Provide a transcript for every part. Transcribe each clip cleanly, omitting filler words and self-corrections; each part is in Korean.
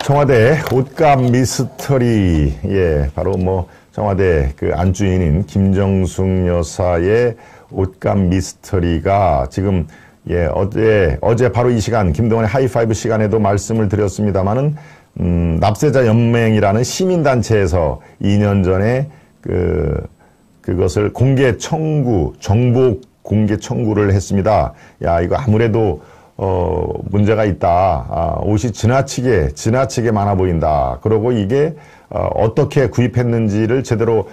청와대 옷값 미스터리, 바로 뭐 청와대 그 안주인인 김정숙 여사의 옷값 미스터리가 지금 어제 바로 이 시간 김동완의 하이파이브 시간에도 말씀을 드렸습니다만은 납세자 연맹이라는 시민단체에서 2년 전에 그것을 공개 청구, 정보 공개 청구를 했습니다. 야, 이거 아무래도 문제가 있다. 옷이 지나치게 많아 보인다. 그리고 이게 어떻게 구입했는지를 제대로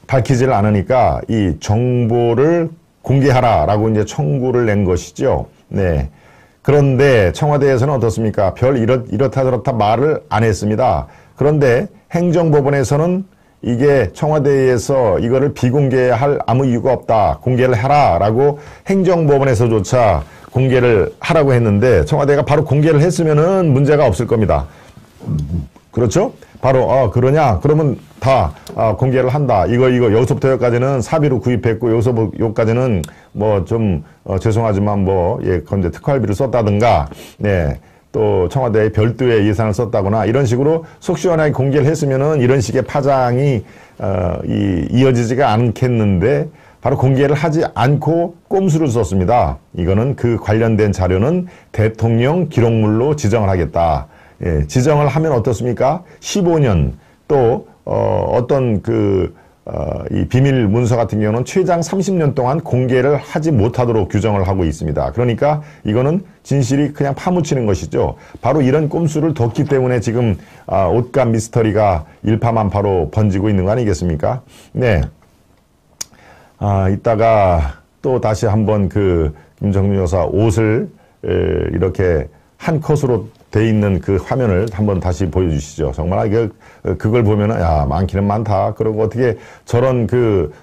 밝히지를 않으니까 이 정보를 공개하라라고 이제 청구를 낸 것이죠. 네. 그런데 청와대에서는 어떻습니까? 별 이렇다 저렇다 말을 안 했습니다. 그런데 행정법원에서는 이게 청와대에서 이거를 비공개할 아무 이유가 없다. 공개를 해라라고 행정법원에서조차 공개를 하라고 했는데 청와대가 바로 공개를 했으면은 문제가 없을 겁니다. 그렇죠? 바로 그러냐? 그러면 다 공개를 한다. 이거 여기서부터 여기까지는 사비로 구입했고 여기까지는 뭐 좀 죄송하지만 건데 특활비를 썼다든가, 네. 또 청와대에 별도의 예산을 썼다거나 이런 식으로 속 시원하게 공개를 했으면은 이런 식의 파장이 이어지지가 않겠는데 바로 공개를 하지 않고 꼼수를 썼습니다. 이거는 그 관련된 자료는 대통령 기록물로 지정을 하겠다. 예, 지정을 하면 어떻습니까? 15년 또 어떤 이 비밀 문서 같은 경우는 최장 30년 동안 공개를 하지 못하도록 규정을 하고 있습니다. 그러니까 이거는 진실이 그냥 파묻히는 것이죠. 바로 이런 꼼수를 뒀기 때문에 지금 옷값 미스터리가 일파만파로 번지고 있는 거 아니겠습니까? 네. 이따가 또 다시 한번 김정숙 여사 옷을 이렇게 한 컷으로 돼 있는 그 화면을 한번 다시 보여주시죠. 정말 그걸 보면은 야, 많기는 많다. 그리고 어떻게 저런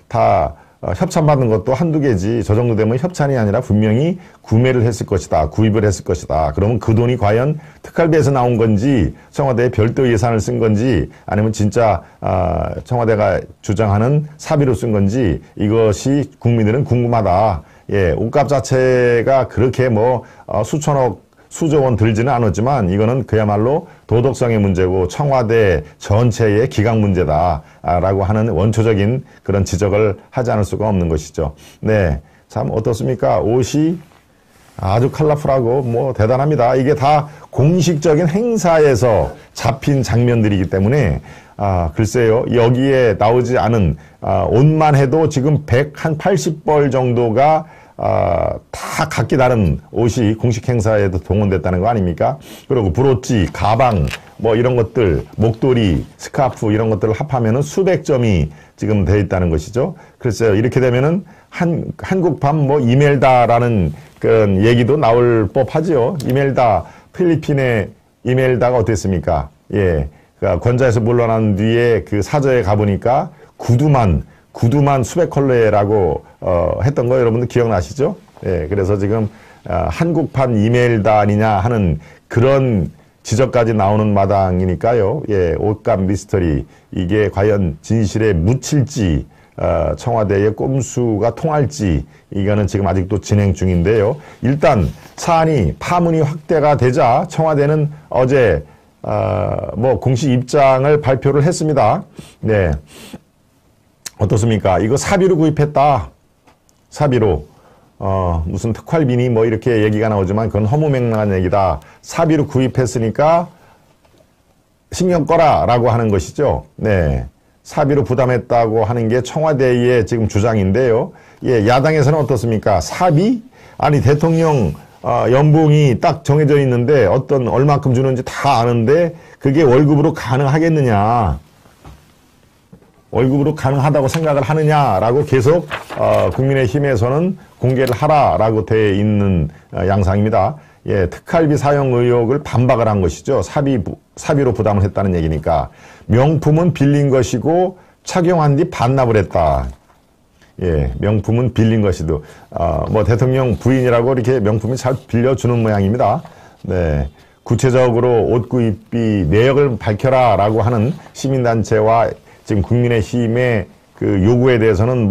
다 협찬받는 것도 한두 개지. 저 정도 되면 협찬이 아니라 분명히 구매를 했을 것이다. 구입을 했을 것이다. 그러면 그 돈이 과연 특활비에서 나온 건지 청와대에 별도 예산을 쓴 건지 아니면 진짜 청와대가 주장하는 사비로 쓴 건지 이것이 국민들은 궁금하다. 예, 옷값 자체가 그렇게 수천억 수조 원 들지는 않았지만 이거는 그야말로 도덕성의 문제고 청와대 전체의 기강 문제다라고 하는 원초적인 그런 지적을 하지 않을 수가 없는 것이죠. 네, 참 어떻습니까? 옷이 아주 컬러풀하고 대단합니다. 이게 다 공식적인 행사에서 잡힌 장면들이기 때문에 글쎄요, 여기에 나오지 않은 옷만 해도 지금 180벌 정도가 다 각기 다른 옷이 공식 행사에도 동원됐다는 거 아닙니까? 그리고 브로치, 가방, 이런 것들, 목도리, 스카프 이런 것들을 합하면은 수백 점이 지금 되어 있다는 것이죠. 글쎄요, 이렇게 되면은 한국판 이멜다라는 그런 얘기도 나올 법하지요. 이멜다, 필리핀의 이멜다가 어땠습니까? 예. 권좌에서 물러난 뒤에 그 사저에 가보니까 구두만 수백 컬러라고 했던 거 여러분들 기억나시죠? 예, 그래서 지금 한국판 이멜다 아니냐 하는 그런 지적까지 나오는 마당이니까요. 예, 옷값 미스터리 이게 과연 진실에 묻힐지 청와대의 꼼수가 통할지 이거는 지금 아직도 진행 중인데요. 일단 사안이 파문이 확대가 되자 청와대는 어제 공식 입장을 발표를 했습니다. 네. 어떻습니까? 이거 사비로 구입했다. 사비로. 무슨 특활비니 이렇게 얘기가 나오지만 그건 허무맹랑한 얘기다. 사비로 구입했으니까 신경 꺼라 라고 하는 것이죠. 네. 사비로 부담했다고 하는 게 청와대의 지금 주장인데요. 예, 야당에서는 어떻습니까? 사비? 아니, 대통령 연봉이 딱 정해져 있는데 얼마큼 주는지 다 아는데 그게 월급으로 가능하겠느냐. 월급으로 가능하다고 생각을 하느냐라고 계속 국민의힘에서는 공개를 하라라고 돼 있는 양상입니다. 예, 특활비 사용 의혹을 반박을 한 것이죠. 사비로 부담을 했다는 얘기니까. 명품은 빌린 것이고 착용한 뒤 반납을 했다. 예, 명품은 빌린 것이도 대통령 부인이라고 이렇게 명품이 잘 빌려주는 모양입니다. 네. 구체적으로 옷 구입비 내역을 밝혀라라고 하는 시민단체와 지금 국민의힘의 요구에 대해서는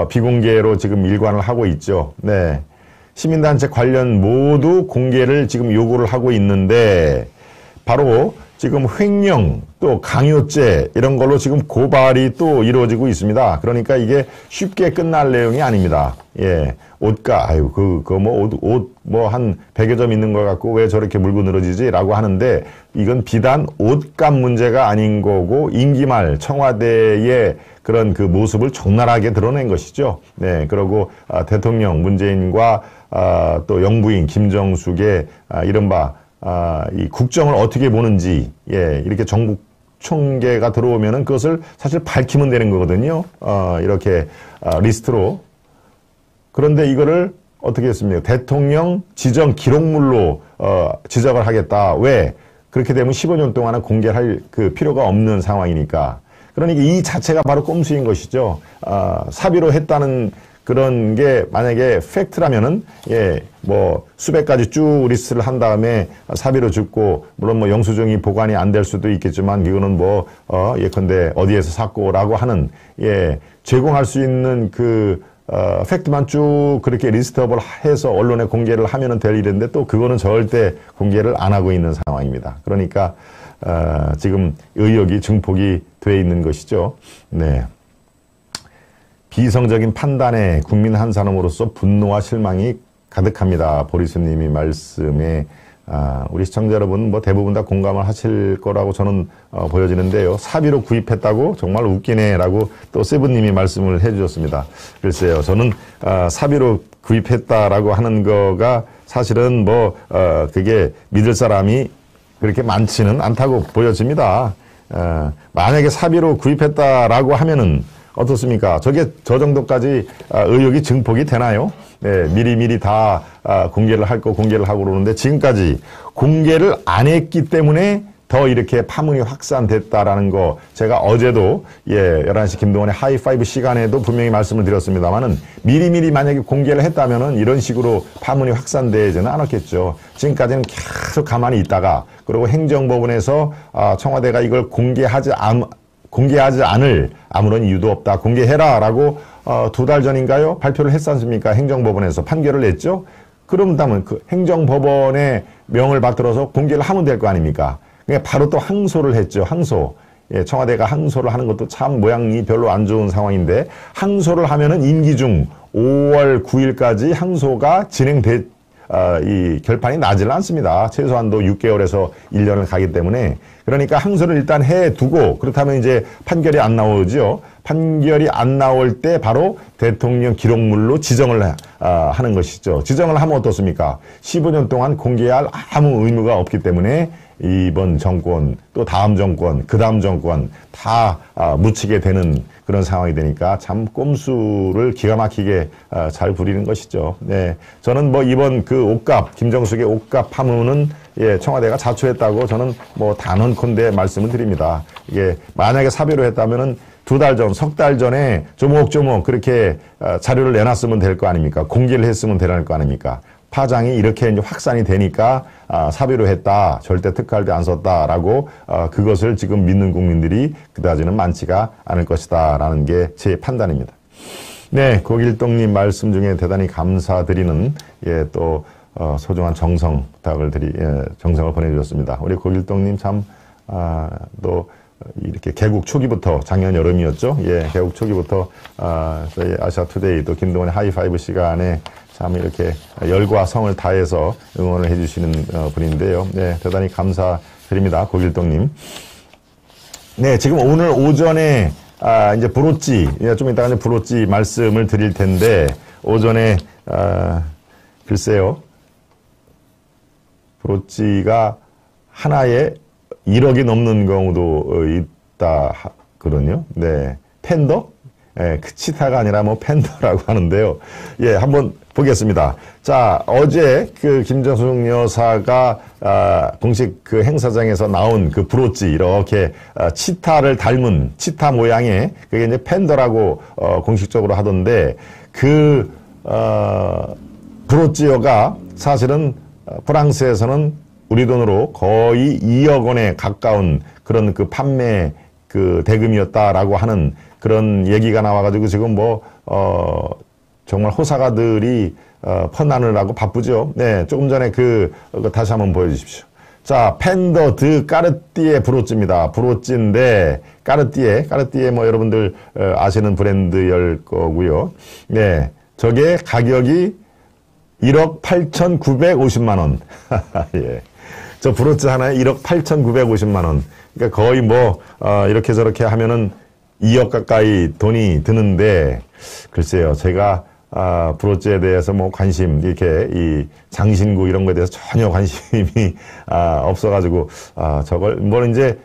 비공개로 지금 일관을 하고 있죠. 네. 시민단체 관련 모두 공개를 지금 요구를 하고 있는데 바로 지금 횡령 또 강요죄 이런 걸로 지금 고발이 또 이루어지고 있습니다. 그러니까 이게 쉽게 끝날 내용이 아닙니다. 예. 옷가, 아유, 옷 뭐 한 100여 점 있는 것 같고 왜 저렇게 물고 늘어지지? 라고 하는데 이건 비단 옷값 문제가 아닌 거고 임기말 청와대의 그런 그 모습을 적나라하게 드러낸 것이죠. 네. 그리고 대통령 문재인과 또 영부인 김정숙의 이른바 이 국정을 어떻게 보는지, 예, 이렇게 정부 총계가 들어오면은 그것을 사실 밝히면 되는 거거든요. 이렇게 리스트로. 그런데 이거를 어떻게 했습니까? 대통령 지정 기록물로 지적을 하겠다. 왜? 그렇게 되면 15년 동안은 공개할 그 필요가 없는 상황이니까. 그러니까 이 자체가 바로 꼼수인 것이죠. 사비로 했다는 그런 게 만약에 팩트라면은, 예, 뭐 수백 가지 쭉 리스트를 한 다음에 사비로 줍고, 물론 뭐 영수증이 보관이 안 될 수도 있겠지만 이거는 뭐 예컨대 어디에서 샀고라고 하는, 예, 제공할 수 있는 그 팩트만 쭉 그렇게 리스트업을 해서 언론에 공개를 하면은 될 일인데 또 그거는 절대 공개를 안 하고 있는 상황입니다. 그러니까 지금 의혹이 증폭이 돼 있는 것이죠. 네. 비이성적인 판단에 국민 한 사람으로서 분노와 실망이 가득합니다. 보리스님이 말씀에 우리 시청자 여러분 뭐 대부분 다 공감을 하실 거라고 저는 보여지는데요. 사비로 구입했다고 정말 웃기네라고 또 세븐님이 말씀을 해주셨습니다. 글쎄요, 저는 사비로 구입했다라고 하는 거가 사실은 뭐 그게 믿을 사람이 그렇게 많지는 않다고 보여집니다. 만약에 사비로 구입했다라고 하면은 어떻습니까? 저 정도까지 의혹이 증폭이 되나요? 네, 미리미리 다 공개를 하고 그러는데 지금까지 공개를 안 했기 때문에 더 이렇게 파문이 확산됐다라는 거 제가 어제도 11시 김동원의 하이파이브 시간에도 분명히 말씀을 드렸습니다만은 미리미리 만약에 공개를 했다면은 이런 식으로 파문이 확산되지는 않았겠죠. 지금까지는 계속 가만히 있다가 그리고 행정법원에서 청와대가 이걸 공개하지 않을 아무런 이유도 없다. 공개해라라고 2달 전인가요? 발표를 했지 않습니까? 행정법원에서 판결을 냈죠. 그러면 그 행정법원의 명을 받들어서 공개를 하면 될 거 아닙니까? 그러니까 바로 또 항소를 했죠. 항소. 예, 청와대가 항소를 하는 것도 참 모양이 별로 안 좋은 상황인데 항소를 하면은 임기 중 5월 9일까지 항소가 이 결판이 나질 않습니다. 최소한도 6개월에서 1년을 가기 때문에. 그러니까 항소를 일단 해두고 그렇다면 이제 판결이 안 나오죠. 판결이 안 나올 때 바로 대통령 기록물로 지정을 하는 것이죠. 지정을 하면 어떻습니까? 15년 동안 공개할 아무 의무가 없기 때문에 이번 정권 또 다음 정권 그 다음 정권 다 묻히게 되는 그런 상황이 되니까 참 꼼수를 기가 막히게 잘 부리는 것이죠. 네, 저는 뭐 이번 그 옷값 김정숙의 옷값 파문은 청와대가 자초했다고 저는 뭐 단언컨대 말씀을 드립니다. 이게 만약에 사비로 했다면은 2달 전, 석 달 전에 조목조목 그렇게 자료를 내놨으면 될 거 아닙니까? 공개를 했으면 될 거 아닙니까? 파장이 이렇게 이제 확산이 되니까 사비로 했다, 절대 특활비 안 썼다라고 그것을 지금 믿는 국민들이 그다지는 많지가 않을 것이다라는 게 제 판단입니다. 네, 고길동님 말씀 중에 대단히 감사드리는 또 소중한 정성을 보내주셨습니다. 우리 고길동님 참 또 이렇게 개국 초기부터 작년 여름이었죠. 개국 초기부터 저희 아시아투데이 또 김동원의 하이파이브 시간에 참 이렇게 열과 성을 다해서 응원을 해주시는 분인데요. 네, 대단히 감사드립니다, 고길동님. 네, 지금 오늘 오전에 이제 브로치, 좀 이따가 이제 브로치 말씀을 드릴 텐데 오전에 글쎄요, 브로치가 하나에 1억이 넘는 경우도 있다 그러네요. 네, 팬더? 그 치타가 아니라 뭐 팬더라고 하는데요. 한번 보겠습니다. 자, 어제 그 김정숙 여사가 공식 그 행사장에서 나온 그 브로치 이렇게 치타를 닮은 치타 모양의 그게 이제 팬더라고 공식적으로 하던데 그 브로치어가 사실은 프랑스에서는 우리 돈으로 거의 2억 원에 가까운 그런 그 판매 그 대금이었다라고 하는 그런 얘기가 나와가지고 지금 뭐 정말 호사가들이 퍼나느라고 바쁘죠. 네, 조금 전에 다시 한번 보여주십시오. 자, 펜더 드 까르띠에 브로치입니다. 브로치인데, 까르띠에 뭐 여러분들 아시는 브랜드일 거고요. 네. 저게 가격이 1억 8,950만 원. 예. 저 브로치 하나에 1억 8,950만 원. 그러니까 거의 뭐, 이렇게 저렇게 하면은 2억 가까이 돈이 드는데, 글쎄요, 제가, 브로치에 대해서 뭐 관심, 이렇게 이 장신구 이런 거에 대해서 전혀 관심이, 없어가지고, 저걸, 뭐 이제,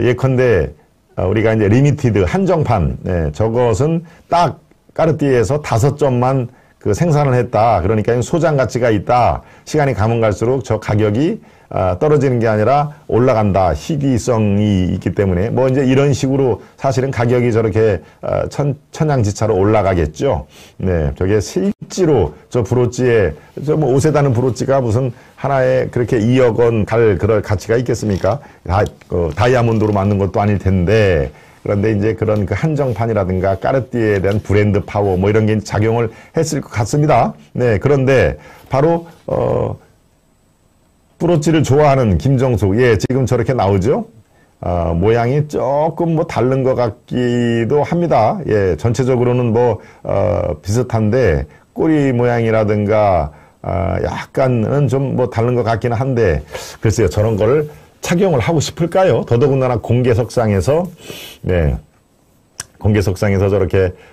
예컨대, 우리가 이제 리미티드, 한정판, 네, 저것은 딱 까르띠에에서 5점만 그 생산을 했다. 그러니까 소장 가치가 있다. 시간이 가면 갈수록 저 가격이 떨어지는 게 아니라 올라간다. 희귀성이 있기 때문에 뭐 이제 이런 식으로 사실은 가격이 저렇게 천양지차로 올라가겠죠. 네, 저게 실제로 저 브로치에 저 뭐 옷에 다는 브로치가 무슨 하나에 그렇게 2억 원 갈 그럴 가치가 있겠습니까? 다이아몬드로 만든 것도 아닐 텐데. 그런데 이제 그런 그 한정판이라든가 까르띠에에 대한 브랜드 파워 뭐 이런 게 작용을 했을 것 같습니다. 네, 그런데 바로 브로치를 좋아하는 김정숙, 예, 지금 저렇게 나오죠? 모양이 조금 뭐 다른 것 같기도 합니다. 예, 전체적으로는 뭐 비슷한데 꼬리 모양이라든가 약간은 좀 뭐 다른 것 같기는 한데 글쎄요, 저런 걸 착용을 하고 싶을까요? 더더군다나 공개석상에서, 네, 공개석상에서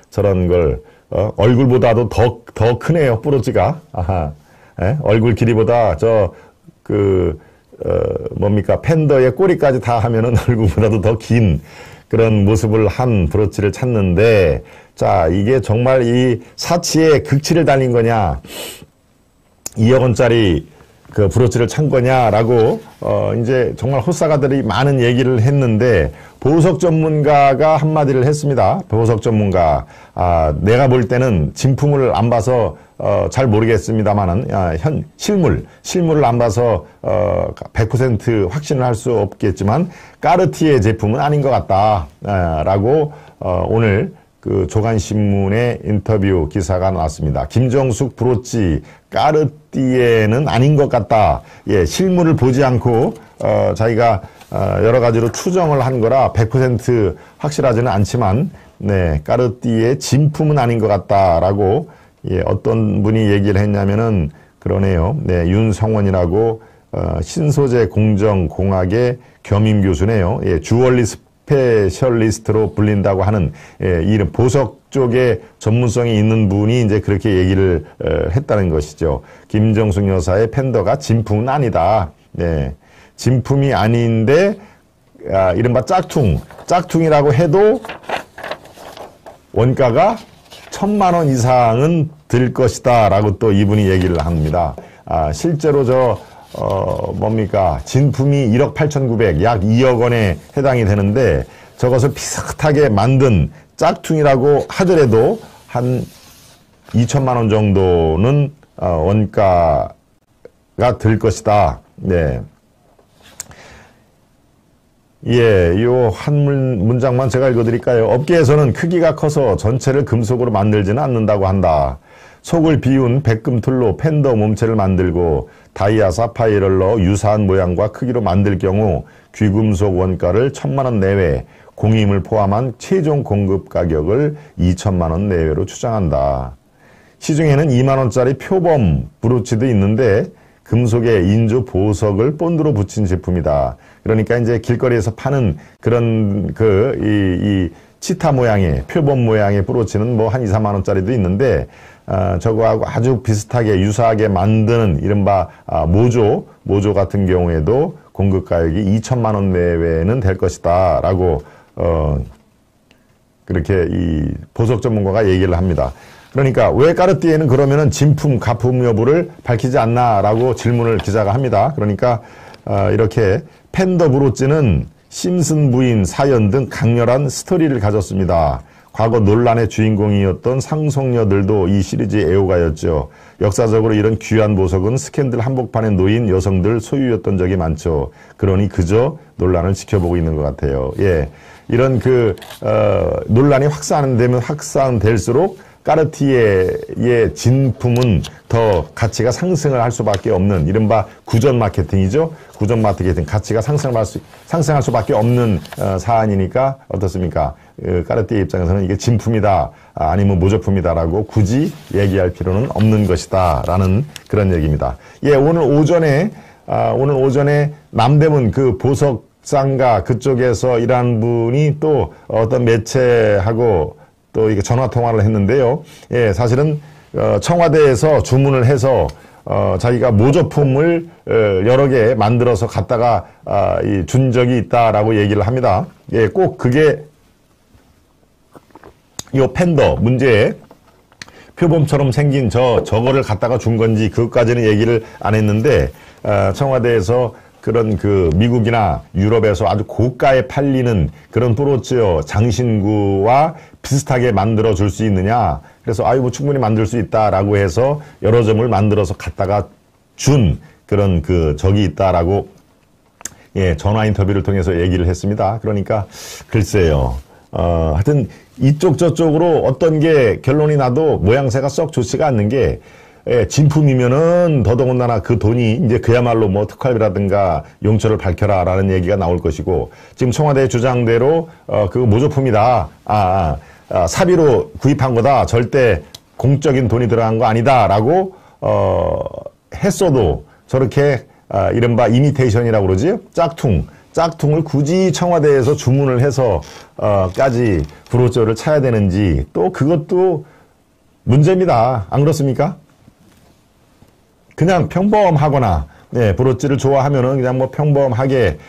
저런 걸, 얼굴보다도 더 크네요, 브로치가. 아하, 예? 얼굴 길이보다 뭡니까, 팬더의 꼬리까지 다 하면은 얼굴보다도 더 긴 그런 모습을 한 브로치를 찾는데, 자, 이게 정말 이 사치에 극치를 달린 거냐, 2억 원짜리 그 브로치를 찬 거냐라고 이제 정말 호사가들이 많은 얘기를 했는데 보석 전문가가 한마디를 했습니다. 보석 전문가, 내가 볼 때는 진품을 안 봐서 잘 모르겠습니다만은 실물을 안 봐서 100% 확신을 할 수 없겠지만 까르티에 제품은 아닌 것 같다라고 오늘 그 조간신문의 인터뷰 기사가 나왔습니다. 김정숙 브로치 까르띠에는 아닌 것 같다. 예, 실물을 보지 않고 자기가 여러 가지로 추정을 한 거라 100% 확실하지는 않지만 네, 까르띠에 진품은 아닌 것 같다라고 예, 어떤 분이 얘기를 했냐면은 그러네요. 네, 윤성원이라고 신소재 공정공학의 겸임 교수네요. 예, 주얼리 스페셜리스트로 불린다고 하는 이런 보석 쪽에 전문성이 있는 분이 이제 그렇게 얘기를 했다는 것이죠. 김정숙 여사의 팬더가 진품은 아니다. 네, 진품이 아닌데 이른바 짝퉁이라고 해도 원가가 1,000만 원 이상은 들 것이다 라고 또 이분이 얘기를 합니다. 실제로 뭡니까, 진품이 1억 8,900, 약 2억 원에 해당이 되는데 저것을 비슷하게 만든 짝퉁이라고 하더라도 한 2천만 원 정도는 원가가 들 것이다. 네. 예, 요 한 문장만 제가 읽어드릴까요? 업계에서는 크기가 커서 전체를 금속으로 만들지는 않는다고 한다. 속을 비운 백금툴로 팬더 몸체를 만들고 다이아 사파이어를 넣어 유사한 모양과 크기로 만들 경우 귀금속 원가를 1,000만 원 내외, 공임을 포함한 최종 공급 가격을 2천만 원 내외로 추정한다. 시중에는 2만 원짜리 표범 브로치도 있는데 금속에 인조 보석을 본드로 붙인 제품이다. 그러니까 이제 길거리에서 파는 그런 이 치타 모양의 표범 모양의 브로치는 뭐 한 2, 3만 원짜리도 있는데 저거하고 아주 비슷하게 유사하게 만드는 이른바 모조 같은 경우에도 공급 가격이 2천만 원 내외는 될 것이다 라고 그렇게 이 보석 전문가가 얘기를 합니다. 그러니까 왜 까르띠에는 그러면은 진품 가품 여부를 밝히지 않나 라고 질문을 기자가 합니다. 그러니까 이렇게 팬더 브로치는 심슨 부인 사연 등 강렬한 스토리를 가졌습니다. 과거 논란의 주인공이었던 상속녀들도 이 시리즈의 애호가였죠. 역사적으로 이런 귀한 보석은 스캔들 한복판에 놓인 여성들 소유였던 적이 많죠. 그러니 그저 논란을 지켜보고 있는 것 같아요. 예, 이런 논란이 확산되면 확산될수록 까르티에의 진품은 더 가치가 상승을 할 수밖에 없는 이른바 구전 마케팅이죠. 구전 마케팅 가치가 상승할 수밖에 없는 사안이니까 어떻습니까? 까르티에 입장에서는 이게 진품이다 아니면 모조품이다라고 굳이 얘기할 필요는 없는 것이다라는 그런 얘기입니다. 예, 오늘 오전에 남대문 그 보석상가 그쪽에서 일하는 분이 또 어떤 매체하고 또 이게 전화 통화를 했는데요. 예, 사실은 청와대에서 주문을 해서 자기가 모조품을 여러 개 만들어서 갖다가 준 적이 있다라고 얘기를 합니다. 예, 꼭 그게 요 팬더 문제에 표범처럼 생긴 저거를 갖다가 준 건지 그것까지는 얘기를 안 했는데 청와대에서 그런 그 미국이나 유럽에서 아주 고가에 팔리는 그런 브로처 장신구와 비슷하게 만들어 줄 수 있느냐. 그래서 뭐 충분히 만들 수 있다라고 해서 여러 점을 만들어서 갖다가 준 그런 그 적이 있다라고 예, 전화 인터뷰를 통해서 얘기를 했습니다. 그러니까 글쎄요. 하여튼 이쪽 저쪽으로 어떤 게 결론이 나도 모양새가 썩 좋지가 않는 게 예, 진품이면은 더더군다나 그 돈이 이제 그야말로 뭐 특활비라든가 용처를 밝혀라라는 얘기가 나올 것이고 지금 청와대 주장대로 그거 모조품이다. 사비로 구입한 거다. 절대 공적인 돈이 들어간 거 아니다라고 했어도 저렇게 이른바 이미테이션이라고 그러지? 짝퉁을 굳이 청와대에서 주문을 해서 까지 브로처를 차야 되는지 또 그것도 문제입니다. 안 그렇습니까? 그냥 평범하거나 네, 브로치를 좋아하면은 그냥 뭐 평범하게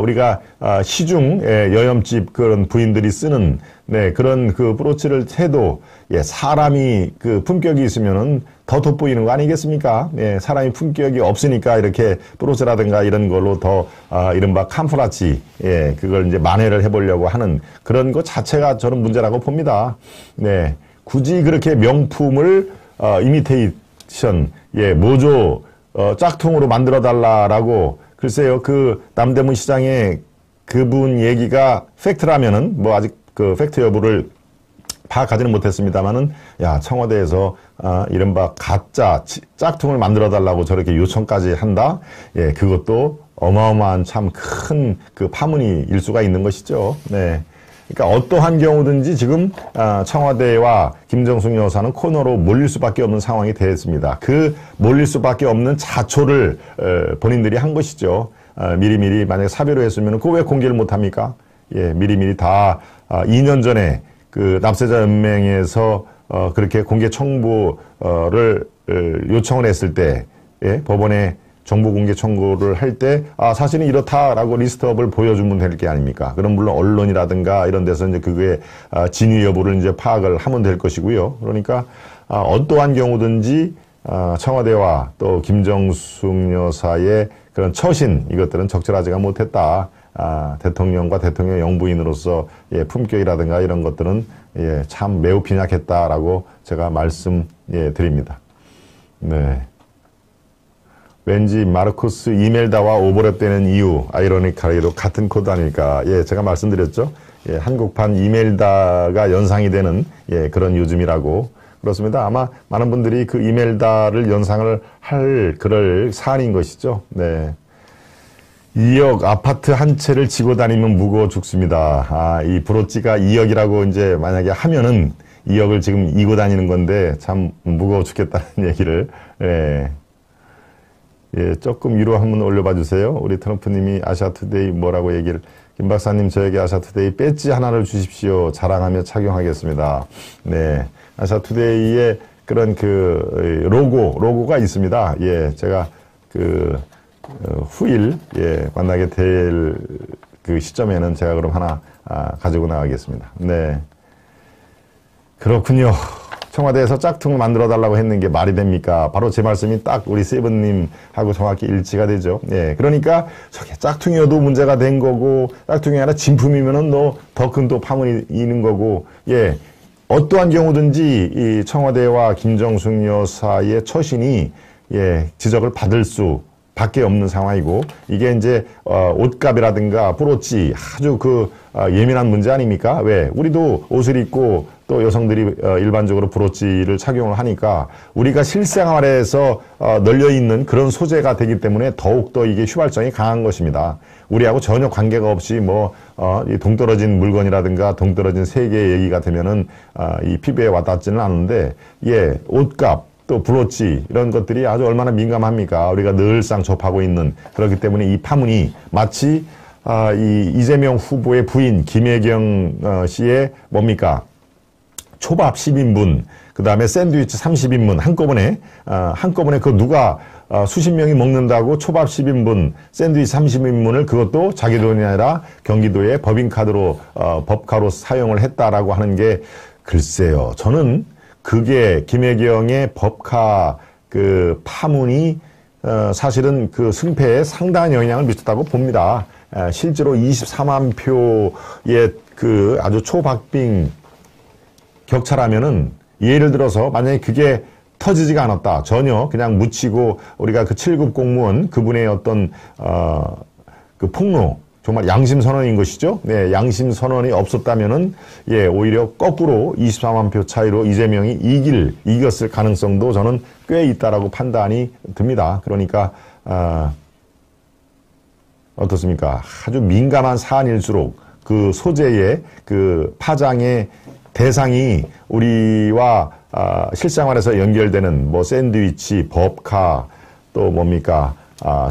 우리가 시중 여염집 그런 부인들이 쓰는 네, 그런 그 브로치를 해도 예, 사람이 그 품격이 있으면은 더 돋보이는 거 아니겠습니까? 예, 사람이 품격이 없으니까 이렇게 브로치라든가 이런 걸로 더 이른바 캄프라치 예, 그걸 이제 만회를 해보려고 하는 그런 것 자체가 저는 문제라고 봅니다. 네, 굳이 그렇게 명품을 이미테이션 예, 모조 짝퉁으로 만들어 달라라고 글쎄요 그 남대문 시장에 그분 얘기가 팩트라면은 뭐 아직 그 팩트 여부를 파악하지는 못했습니다만은 야 청와대에서 이른바 가짜 짝퉁을 만들어 달라고 저렇게 요청까지 한다. 예, 그것도 어마어마한 참 큰 그 파문이 일 수가 있는 것이죠. 네. 그러니까 어떠한 경우든지 지금 청와대와 김정숙 여사는 코너로 몰릴 수밖에 없는 상황이 됐습니다. 그 몰릴 수밖에 없는 자초를 본인들이 한 것이죠. 미리미리 만약에 사비로 했으면 그거 왜 공개를 못합니까? 예, 미리미리 다 2년 전에 그 납세자 연맹에서 그렇게 공개 청구를 요청을 했을 때 예, 법원에 정보 공개 청구를 할 때, 사실은 이렇다라고 리스트업을 보여주면 될 게 아닙니까? 그럼 물론 언론이라든가 이런 데서 이제 그게 진위 여부를 이제 파악을 하면 될 것이고요. 그러니까, 어떠한 경우든지, 청와대와 또 김정숙 여사의 그런 처신, 이것들은 적절하지가 못했다. 대통령과 대통령 영부인으로서, 예, 품격이라든가 이런 것들은, 예, 참 매우 빈약했다라고 제가 말씀, 예, 드립니다. 네. 왠지 마르코스 이멜다와 오버랩되는 이유, 아이러니컬하게도 같은 코드 아닐까. 예, 제가 말씀드렸죠. 예, 한국판 이멜다가 연상이 되는, 예, 그런 요즘이라고. 그렇습니다. 아마 많은 분들이 그 이멜다를 연상을 그럴 사안인 것이죠. 네. 2억 아파트 한 채를 지고 다니면 무거워 죽습니다. 이 브로치가 2억이라고 이제 만약에 하면은 2억을 지금 이고 다니는 건데 참 무거워 죽겠다는 얘기를, 예. 예, 조금 위로 한번 올려봐 주세요. 우리 트럼프님이 아시아투데이 뭐라고 얘기를, 김 박사님 저에게 아시아투데이 배지 하나를 주십시오. 자랑하며 착용하겠습니다. 네. 아시아투데이의 그런 그 로고가 있습니다. 예, 제가 그 후일, 예, 만나게 될 그 시점에는 제가 그럼 하나 가지고 나가겠습니다. 네. 그렇군요. 청와대에서 짝퉁을 만들어 달라고 했는 게 말이 됩니까? 바로 제 말씀이 딱 우리 세븐님하고 정확히 일치가 되죠. 예. 그러니까 저게 짝퉁이어도 문제가 된 거고, 짝퉁이 아니라 진품이면은 더 큰 또 파문이 있는 거고, 예. 어떠한 경우든지 이 청와대와 김정숙 여사의 처신이, 예, 지적을 받을 밖에 없는 상황이고, 이게 이제 옷값이라든가 브로치 아주 예민한 문제 아닙니까? 왜? 우리도 옷을 입고 또 여성들이 일반적으로 브로치를 착용을 하니까 우리가 실생활에서 널려있는 그런 소재가 되기 때문에 더욱더 이게 휘발성이 강한 것입니다. 우리하고 전혀 관계가 없이 이 동떨어진 물건이라든가 동떨어진 세계의 얘기가 되면은 이 피부에 와닿지는 않는데, 예, 옷값, 또 브로치 이런 것들이 아주 얼마나 민감합니까? 우리가 늘상 접하고 있는. 그렇기 때문에 이 파문이 마치 이 이재명 후보의 부인 김혜경 씨의 뭡니까? 초밥 10인분, 그 다음에 샌드위치 30인분 한꺼번에 그 누가 수십 명이 먹는다고 초밥 10인분, 샌드위치 30인분을 그것도 자기 돈이 아니라 경기도의 법인카드로, 법카로 사용을 했다라고 하는 게, 글쎄요. 저는 그게 김혜경의 법카 파문이 사실은 그 승패에 상당한 영향을 미쳤다고 봅니다. 실제로 24만 표의 아주 초박빙 격차라면은, 예를 들어서 만약에 그게 터지지가 않았다. 전혀 그냥 묻히고 우리가 그 7급 공무원 그분의 어떤 폭로, 정말 양심 선언인 것이죠. 네, 양심 선언이 없었다면은, 예, 오히려 거꾸로 24만 표 차이로 이재명이 이겼을 가능성도 저는 꽤 있다라고 판단이 듭니다. 그러니까 어떻습니까? 아주 민감한 사안일수록 그 소재의 파장의 대상이 우리와 실생활에서 연결되는 샌드위치, 법카, 또 뭡니까?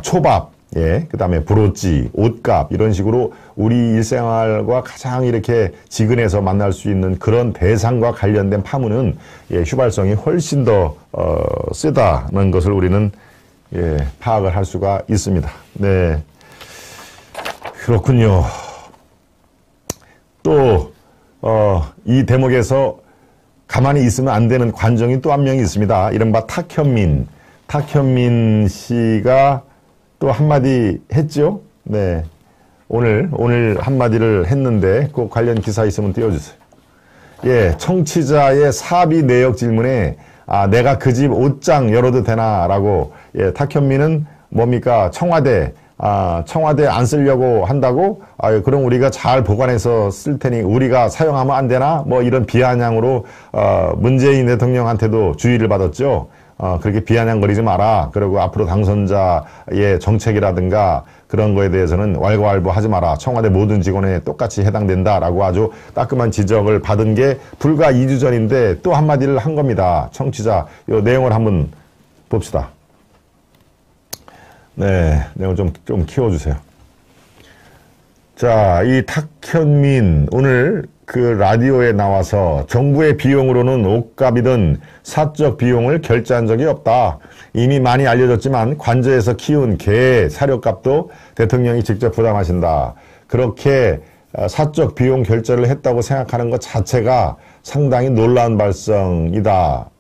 초밥, 예, 그 다음에 브로치, 옷값, 이런 식으로 우리 일생활과 가장 이렇게 지근해서 만날 수 있는 그런 대상과 관련된 파문은, 예, 휘발성이 훨씬 더 세다는 것을 우리는, 예, 파악을 할 수가 있습니다. 네. 그렇군요. 또 이 대목에서 가만히 있으면 안 되는 관정이 또 한 명이 있습니다. 이른바 탁현민 씨가 또 한마디 했죠. 네. 오늘 한마디를 했는데, 그 관련 기사 있으면 띄워주세요. 예, 청취자의 사비 내역 질문에, 내가 그 집 옷장 열어도 되나라고, 예, 탁현민은 뭡니까? 청와대 안 쓰려고 한다고? 그럼 우리가 잘 보관해서 쓸 테니 우리가 사용하면 안 되나? 이런 비아냥으로, 문재인 대통령한테도 주의를 받았죠. 그렇게 비아냥거리지 마라. 그리고 앞으로 당선자의 정책이라든가 그런 거에 대해서는 왈가왈부 하지 마라. 청와대 모든 직원에 똑같이 해당된다라고 아주 따끔한 지적을 받은 게 불과 2주 전인데 또 한마디를 한 겁니다. 청취자, 이 내용을 한번 봅시다. 네, 내용 좀 키워주세요. 자, 이 탁현민, 오늘 라디오에 나와서 정부의 비용으로는 옷값이든 사적 비용을 결제한 적이 없다. 이미 많이 알려졌지만 관저에서 키운 개 사료값도 대통령이 직접 부담하신다. 그렇게 사적 비용 결제를 했다고 생각하는 것 자체가 상당히 놀라운 발성이다.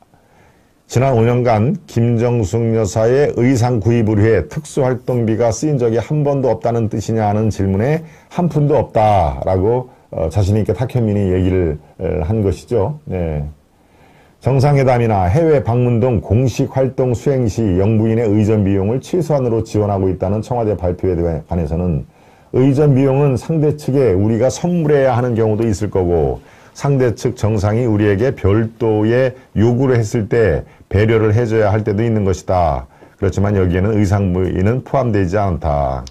지난 5년간 김정숙 여사의 의상 구입을 위해 특수활동비가 쓰인 적이 한 번도 없다는 뜻이냐는 질문에 한 푼도 없다라고 자신 있게 탁현민이 얘기를 한 것이죠. 네. 정상회담이나 해외 방문 등 공식 활동 수행 시 영부인의 의전 비용을 최소한으로 지원하고 있다는 청와대 발표에 관해서는 의전 비용은 상대 측에 우리가 선물해야 하는 경우도 있을 거고 상대 측 정상이 우리에게 별도의 요구를 했을 때 배려를 해줘야 할 때도 있는 것이다. 그렇지만 여기에는 의상부인은 포함되지 않다.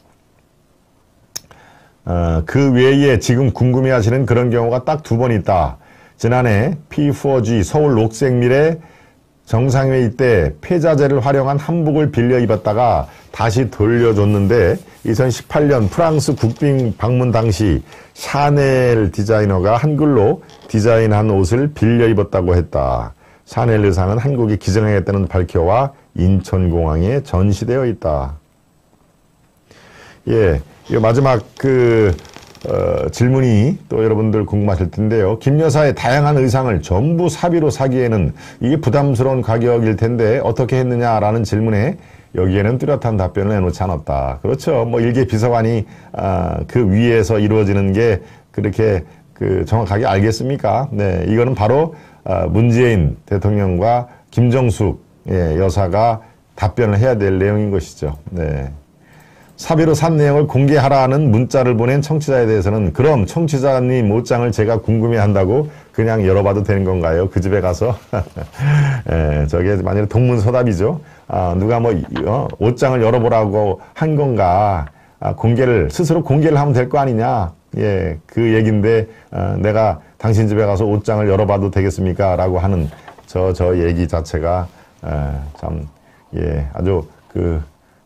그 외에 지금 궁금해하시는 그런 경우가 딱 2번 있다. 지난해 P4G 서울 녹색밀의 정상회의 때 폐자재를 활용한 한복을 빌려 입었다가 다시 돌려줬는데 2018년 프랑스 국빈 방문 당시 샤넬 디자이너가 한글로 디자인한 옷을 빌려 입었다고 했다. 샤넬 의상은 한국에 기증하겠다는 발표와 인천공항에 전시되어 있다. 예, 이 마지막 질문이 또 여러분들 궁금하실 텐데요. 김 여사의 다양한 의상을 전부 사비로 사기에는 이게 부담스러운 가격일 텐데 어떻게 했느냐라는 질문에 여기에는 뚜렷한 답변을 해놓지 않았다. 그렇죠. 일개 비서관이 그 위에서 이루어지는 게 그렇게 정확하게 알겠습니까? 네, 이거는 바로 문재인 대통령과 김정숙 여사가 답변을 해야 될 내용인 것이죠. 네. 사비로 산 내용을 공개하라는 문자를 보낸 청취자에 대해서는 그럼 청취자님 옷장을 제가 궁금해한다고 그냥 열어봐도 되는 건가요? 그 집에 가서 저게 만약에 동문서답이죠. 누가 뭐 옷장을 열어보라고 한 건가? 스스로 공개를 하면 될 거 아니냐? 예, 그 얘기인데 내가 당신 집에 가서 옷장을 열어봐도 되겠습니까? 라고 하는 저 얘기 자체가 참 아주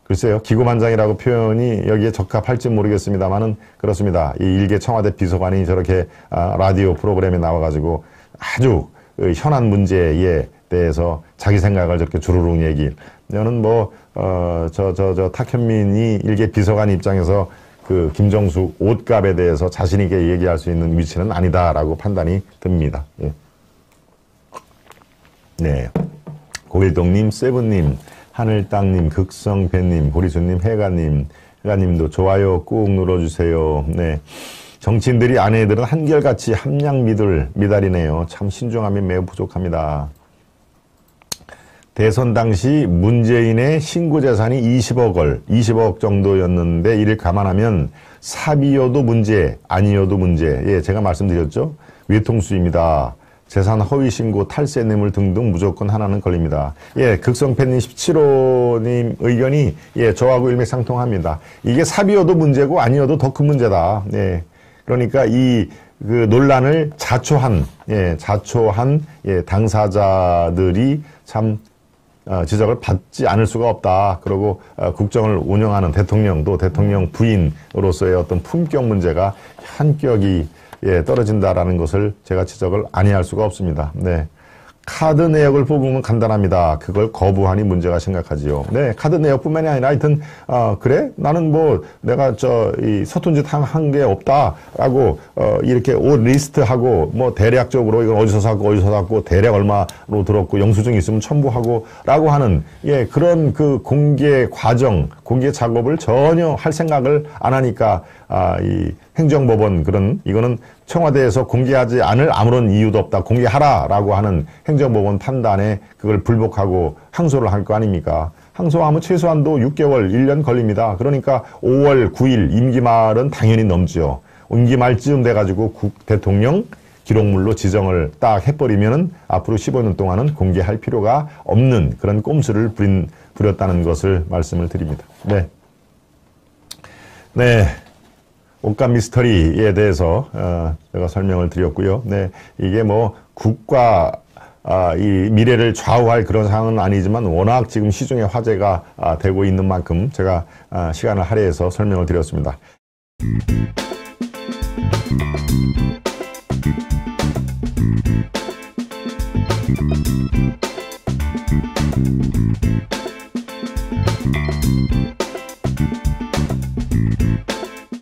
글쎄요, 기고만장이라고 표현이 여기에 적합할지 모르겠습니다만은 그렇습니다. 이 일개 청와대 비서관이 저렇게 라디오 프로그램에 나와가지고 아주 현안 문제에 대해서 자기 생각을 저렇게 주르륵 얘기. 저는 탁현민이 일개 비서관 입장에서 그 김정수 옷값에 대해서 자신있게 얘기할 수 있는 위치는 아니다라고 판단이 듭니다. 예. 네. 고일동님, 세븐님, 하늘땅님, 극성배님, 보리수님, 해가님도 좋아요 꾹 눌러주세요. 네. 정치인들이 아내들은 한결같이 함량 미달이네요. 참 신중함이 매우 부족합니다. 대선 당시 문재인의 신고재산이 20억 정도였는데 이를 감안하면 사비여도 문제, 아니어도 문제. 예, 제가 말씀드렸죠. 외통수입니다. 재산 허위 신고, 탈세 뇌물 등등 무조건 하나는 걸립니다. 예, 극성팬님 17호님 의견이 저하고 일맥상통합니다. 이게 사비여도 문제고 아니어도 더 큰 문제다. 예. 그러니까 그 논란을 자초한 당사자들이 참 지적을 받지 않을 수가 없다. 그리고 국정을 운영하는 대통령도 대통령 부인으로서의 어떤 품격 문제가 현격이 떨어진다라는 것을 제가 지적을 아니할 수가 없습니다. 네. 카드 내역을 뽑으면 간단합니다. 그걸 거부하니 문제가 심각하지요. 네, 카드 내역뿐만이 아니라 하여튼 그래? 나는 내가 이 서툰 짓 한 게 없다라고 이렇게 옷 리스트하고 대략적으로 이건 어디서 샀고 대략 얼마로 들었고 영수증 있으면 첨부하고라고 하는 그런 그 공개 과정, 공개 작업을 전혀 할 생각을 안 하니까 이 행정법원 이거는 청와대에서 공개하지 않을 아무런 이유도 없다. 공개하라라고 하는 행정법원 판단에 그걸 불복하고 항소를 할 거 아닙니까? 항소하면 최소한도 6개월, 1년 걸립니다. 그러니까 5월 9일 임기 말은 당연히 넘지요. 임기 말쯤 돼가지고 대통령 기록물로 지정을 딱 해버리면은 앞으로 15년 동안은 공개할 필요가 없는 그런 꼼수를 부렸다는 것을 말씀을 드립니다. 네. 네. 옷값 미스터리에 대해서 제가 설명을 드렸고요. 네, 이게 국가 이 미래를 좌우할 그런 상황은 아니지만 워낙 지금 시중에 화제가 되고 있는 만큼 제가 시간을 할애해서 설명을 드렸습니다.